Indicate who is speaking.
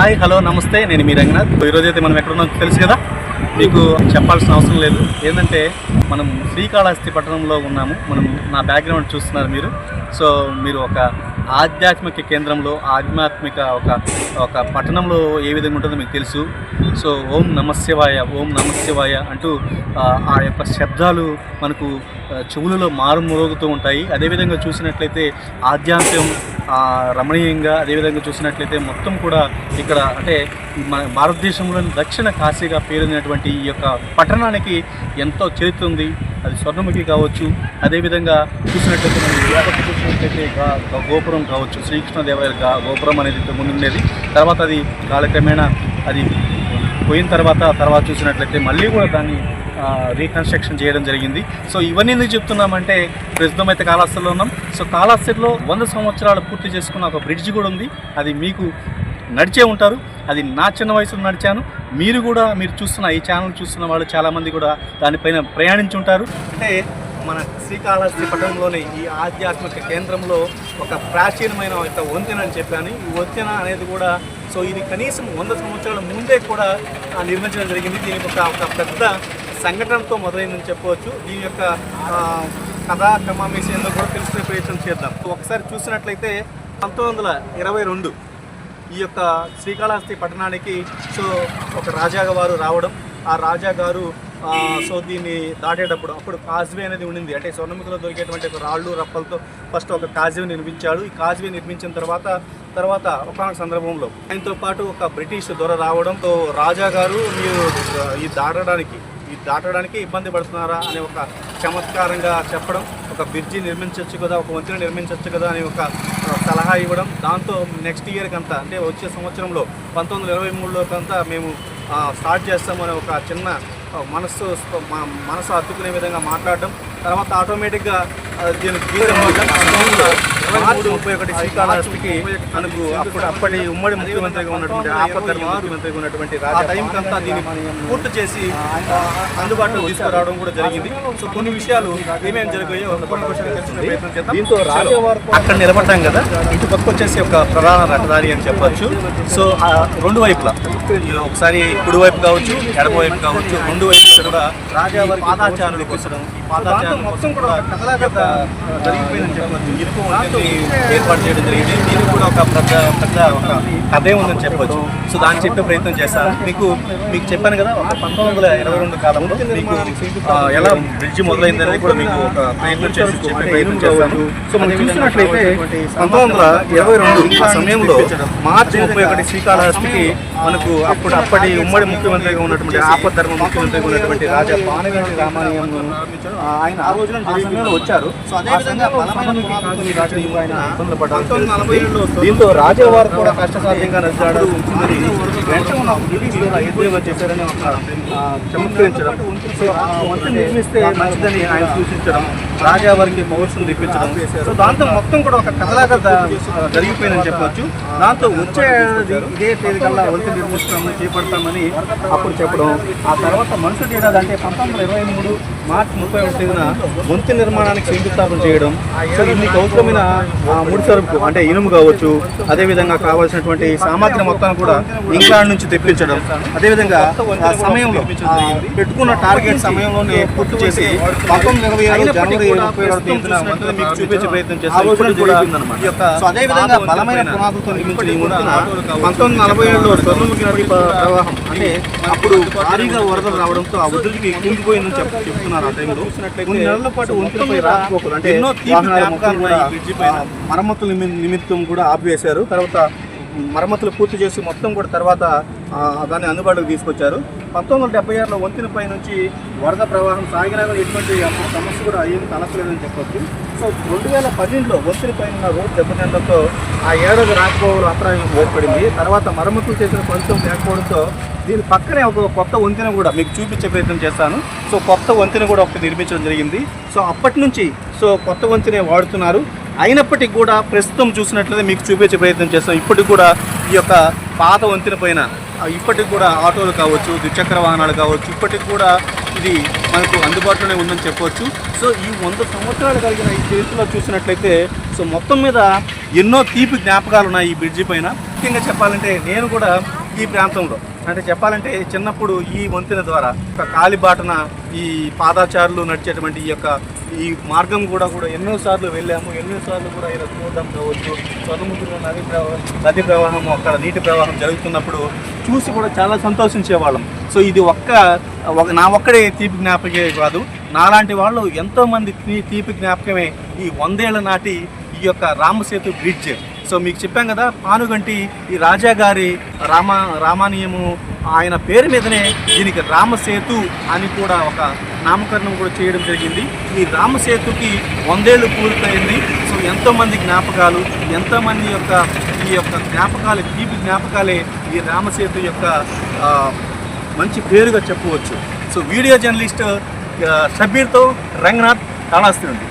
Speaker 1: Hi hello నమస్తే, నేను మీ రంగనాథ్. ఈరోజైతే మనం ఎక్కడ ఉన్నాం తెలుసు కదా, మీకు చెప్పాల్సిన అవసరం లేదు. ఏంటంటే మనం శ్రీకాళహస్తి పట్టణంలో ఉన్నాము. నా బ్యాక్గ్రౌండ్ చూస్తున్నారు మీరు. సో మీరు ఒక ఆధ్యాత్మిక కేంద్రంలో, ఆధ్యాత్మిక ఒక పట్టణంలో ఏ విధంగా ఉంటుందో మీకు తెలుసు. సో ఓం నమశివాయ, ఓం నమశివాయ అంటూ ఆ యొక్క శబ్దాలు మనకు చెవులలో మారుమోగుతూ ఉంటాయి. అదేవిధంగా చూసినట్లయితే ఆధ్యాత్మికం రమణీయంగా, అదేవిధంగా చూసినట్లయితే మొత్తం కూడా ఇక్కడ అంటే మన భారతదేశంలోని దక్షిణ కాశీగా పేరొందినటువంటి ఈ యొక్క పట్టణానికి ఎంతో చరిత్ర ఉంది. అది స్వర్ణముఖి కావచ్చు, అదేవిధంగా చూసినట్లయితే మనం చూసినట్లయితే గోపురం కావచ్చు, శ్రీకృష్ణదేవరాయల గోపురం అనేది ముందు ఉండేది. తర్వాత అది కాలక్రమేణా అది పోయిన తర్వాత చూసినట్లయితే మళ్ళీ కూడా దాన్ని రీకన్స్ట్రక్షన్ చేయడం జరిగింది. సో ఇవన్నీ ఎందుకు చెప్తున్నామంటే, ప్రస్తుతం అయితే కాళహస్తిలో ఉన్నాం. సో కాళహస్తిలో 100 సంవత్సరాలు పూర్తి చేసుకున్న ఒక బ్రిడ్జ్ కూడా ఉంది. అది మీకు నడిచే ఉంటారు. అది నా చిన్న వయసులో నడిచాను. మీరు చూస్తున్న ఈ ఛానల్ చూస్తున్న వాళ్ళు చాలామంది కూడా దానిపైన ప్రయాణించి ఉంటారు. అంటే మన శ్రీకాళహస్తి పట్టణంలోని ఈ ఆధ్యాత్మిక కేంద్రంలో ఒక ప్రాచీనమైన ఒక వంతెన అని చెప్పాను. ఈ వంతెన అనేది కూడా సో ఇది కనీసం 100 సంవత్సరాల ముందే కూడా నిర్మించడం జరిగింది. దీనికి ఒక పెద్ద సంఘటనతో మొదలైందని చెప్పవచ్చు. దీని యొక్క కథా క్రమామేషంలో కూడా తెలుసుకునే ప్రయత్నం చేద్దాం. ఒకసారి చూసినట్లయితే 1922 ఈ యొక్క శ్రీకాళహస్తి పట్టణానికి సో ఒక రాజాగారు రావడం, ఆ రాజాగారు సో దీన్ని దాటేటప్పుడు అప్పుడు కాజ్వే అనేది ఉండింది. అంటే స్వర్ణముఖిలో దొరికేటువంటి ఒక రాళ్ళు రప్పలతో ఫస్ట్ ఒక కాజ్వే నిర్మించాడు. ఈ కాజ్వే నిర్మించిన తర్వాత ఒకనొక సందర్భంలో ఆయనతో పాటు ఒక బ్రిటిష్ దొర రావడంతో రాజాగారు మీరు దాటడానికి ఇబ్బంది పడుతున్నారా అనే ఒక చమత్కారంగా చెప్పడం, ఒక బ్రిడ్జి నిర్మించవచ్చు కదా, ఒక వంతెన నిర్మించవచ్చు కదా అని ఒక సలహా ఇవ్వడం. దాంతో నెక్స్ట్ ఇయర్కి అంతా అంటే వచ్చే సంవత్సరంలో 1923లో కంతా మేము స్టార్ట్ చేస్తామని ఒక చిన్న మనసు అతుక్కునే విధంగా మాట్లాడడం. తర్వాత ఆటోమేటిక్గా దీనికి మార్చి 31 శ్రీకాళహస్తికి మనకు అప్పటి ఉమ్మడి ముఖ్యమంత్రిగా ఉన్నటువంటి ఆపద్ధర్మ ముఖ్యమంత్రిగా ఉన్నటువంటి ఆ టైంకి అంతా దీన్ని పూర్తి చేసి అందుబాటులో తీసుకురావడం కూడా జరిగింది. సో కొన్ని విషయాలు ఏమేమి జరిగాయో దీంతో రాజావారు అక్కడ నిలబడ్డాం కదా, ఇటు పక్క వచ్చేసి ఒక ప్రధాన రహదారి అని చెప్పచ్చు. సో రెండు వైపులా ఒకసారి కుడి వైపు కావచ్చు, ఎడమ వైపు కావచ్చు, రెండు వైపులా కూడా రాజావారి పాదాచారులు ఎక్కించడం, ఈ పాదాచారం మొత్తం కూడా జరిగిపోయిందని చెప్పవచ్చు. ఇరుకు ఏర్పాటు చేయడం జరిగింది. దీనికి కూడా ఒక పెద్ద ఒక కథే ఉందని చెప్పవచ్చు. సో దాన్ని చెప్పే ప్రయత్నం చేస్తాను. మీకు చెప్పాను కదా, 1922 కాలంలో మీకు ఎలా బ్రిడ్జి మొదలైందనేది కూడా మీకు ఒక ప్రయత్నం చెప్పే ప్రయత్నం చేస్తాను. సో మనం చూసినట్లయితే 1922 ఆ సమయంలో మార్చి 31 శ్రీకాళహస్తికి మనకు అప్పటి ఉమ్మడి ముఖ్యమంత్రిగా ఉన్నటువంటి ఆపద్ధర్మ ముఖ్యమంత్రిగా ఉన్నటువంటి రాజా పానగంటి రామాయణం ఆయన ఆ రోజున ఆ సమయంలో వచ్చారు. సో అదేవిధంగా దీంతో రాజావారు కూడా కష్టసాధ్యంగా నడిచాడు చేశారని ఒక చమత్కరించడం. సో ఆ వంతెన నిర్మిస్తే మంచిదని ఆయన సూచించడం, రాజావారికి పౌరుషం తెప్పించడం. సో దాంతో మొత్తం కూడా ఒక కథలాగా జరిగిపోయిందని చెప్పవచ్చు. దాంతో వచ్చే ఇదే తేదీ కల్లా వంతెన నిర్మిస్తామని చేపడతామని అప్పుడు చెప్పడం. ఆ తర్వాత మరుసటి ఏడాది అంటే 1923 మార్చి 31 వంతెన నిర్మాణానికి శంకుస్థాపన చేయడం. సో ఇందుకు అవసరమైన ముడి సరుకు అంటే ఇనుము కావచ్చు, అదేవిధంగా కావాల్సినటువంటి సామాగ్రి మొత్తాన్ని కూడా ఇంగ్లాండ్ నుంచి తెప్పించడం. అదేవిధంగా ఆ సమయంలో పెట్టుకున్న టార్గెట్ సమయంలోనే పూర్తి చేసి 1927 జనవరి 26 మీకు చూపించే ప్రయత్నం చేస్తారు. అదేవిధంగా బలమైన పునాదులతో నిర్మించిన ఈ వంతెన 1947లో స్వర్ణముఖి నది ప్రవాహం అంటే అప్పుడు భారీగా వరదలు రావడంతో ఆ ఒడ్డుకి కుంగిపోయిందని చెప్తున్నారు. ఆ టైంలో కొన్ని నెలల పాటు వంతెనపై రాకపోకలు అంటే మరమ్మతుల నిమిత్తం కూడా ఆపివేశారు. తర్వాత మరమ్మతులు పూర్తి చేసి మొత్తం కూడా తర్వాత దాన్ని అందుబాటులోకి తీసుకొచ్చారు. 1976లో వంతెనపై నుంచి వరద ప్రవాహం సాగినా ఎటువంటి సమస్య కూడా ఏం తలపలేదని చెప్పొచ్చు. సో 2012లో వంతెనపై ఉన్న రోడ్డు దెబ్బతినడంతో ఆ ఏడాది రాకపోవడం అంతరాయం ఏర్పడింది. తర్వాత మరమ్మతులు చేసిన ఫలితం లేకపోవడంతో దీని పక్కనే ఒక కొత్త వంతెన కూడా మీకు చూపించే ప్రయత్నం చేస్తాను. సో కొత్త వంతెన కూడా ఒకటి నిర్మించడం జరిగింది. సో అప్పటి నుంచి సో కొత్త వంతెనే వాడుతున్నారు. అయినప్పటికీ కూడా ప్రస్తుతం చూసినట్లయితే మీకు చూపించే ప్రయత్నం చేస్తాం. ఇప్పటికి కూడా ఈ యొక్క పాత వంతెన పైన ఇప్పటికి కూడా ఆటోలు కావచ్చు, ద్విచక్ర వాహనాలు కావచ్చు, ఇప్పటికి కూడా ఇది మనకు అందుబాటులోనే ఉందని చెప్పవచ్చు. సో ఈ 100 సంవత్సరాలు కలిగిన ఈ చరిత్రలో చూసినట్లయితే సో మొత్తం మీద ఎన్నో తీపి జ్ఞాపకాలు ఉన్నాయి ఈ బ్రిడ్జి పైన. ముఖ్యంగా చెప్పాలంటే నేను కూడా ఈ ప్రాంతంలో. అంటే చెప్పాలంటే చిన్నప్పుడు ఈ వంతెన ద్వారా ఒక కాలిబాటన ఈ పాదాచారులు నడిచేటువంటి ఈ మార్గం కూడా ఎన్నోసార్లు వెళ్ళాము. ఎన్నోసార్లు కూడా ఇలా చూడడం కావచ్చు, సముద్రంలో నది ప్రవాహం అక్కడ నీటి ప్రవాహం జరుగుతున్నప్పుడు చూసి కూడా చాలా సంతోషించేవాళ్ళం. సో ఇది నా ఒక్కడే తీపి జ్ఞాపకే కాదు, నాలాంటి వాళ్ళు ఎంతోమంది తీపి జ్ఞాపకమే ఈ 100 ఏళ్ల నాటి ఈ యొక్క రామసేతు బ్రిడ్జ్. సో మీకు చెప్పాం కదా, పానుగంటి ఈ రాజాగారి రామానీయము ఆయన పేరు మీదనే దీనికి రామసేతు అని కూడా ఒక నామకరణం కూడా చేయడం జరిగింది. ఈ రామసేతుకి 100 ఏళ్ళు పూర్తయింది. సో ఎంతోమంది జ్ఞాపకాలు, ఎంతోమంది ఈ యొక్క జ్ఞాపకాలు, తీపి జ్ఞాపకాలే ఈ రామసేతు యొక్క మంచి పేరుగా చెప్పవచ్చు. సో వీడియో జర్నలిస్ట్ షబీర్తో రంగనాథ్ కాళహస్తి నుండి.